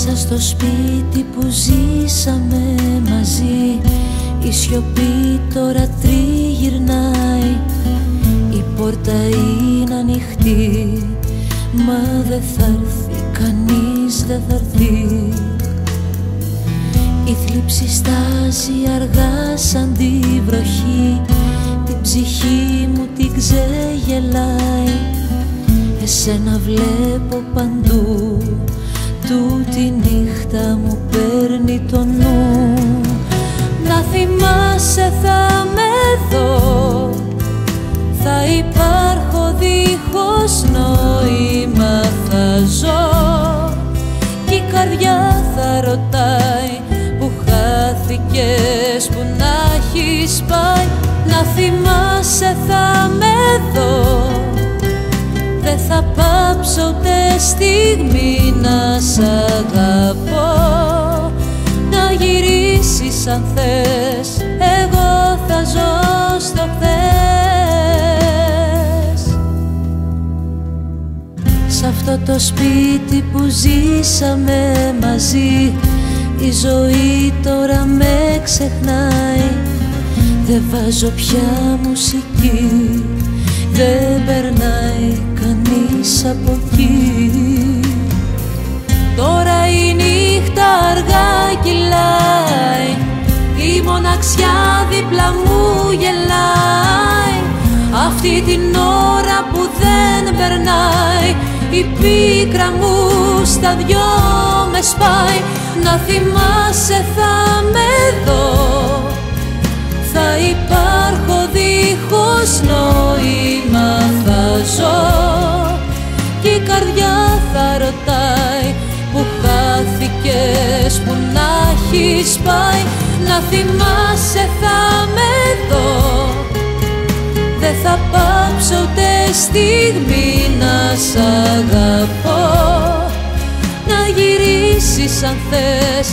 Μέσα στο σπίτι που ζήσαμε μαζί, η σιωπή τώρα τριγυρνάει. Η πόρτα είναι ανοιχτή, μα δεν θα έρθει, κανείς δεν θα έρθει. Η θλίψη στάζει αργά σαν τη βροχή, την ψυχή μου την ξεγελάει. Εσένα βλέπω παντού, τούτη νύχτα μου παίρνει το νου. Να θυμάσαι θα με δω, θα υπάρχω δίχως νόημα θα ζω. Κι η καρδιά θα ρωτάει που χάθηκες, που να έχεις πάει. Να θυμάσαι θα με δω, δεν θα πάψω ούτε στιγμή να σ' αγαπώ. Να γυρίσεις αν θες, εγώ θα ζω στο χθες. Σ' αυτό το σπίτι που ζήσαμε μαζί, η ζωή τώρα με ξεχνάει. Δεν βάζω πια μουσική, δεν περνάει κανείς από εκεί. Τώρα η νύχτα αργά κυλάει, η μοναξιά δίπλα μου γελάει. Αυτή την ώρα που δεν περνάει, η πίκρα μου στα δυο με σπάει. Να θυμάσαι θα με δω, θα υπάρχω δίχως νόημα θα ζω. Κι η καρδιά θα ρωτάει που χάθηκες, που να έχεις πάει. Να θυμάσαι θα με δω, δεν θα πάψω ούτε στιγμή να σ' αγαπώ. Να γυρίσεις αν θες,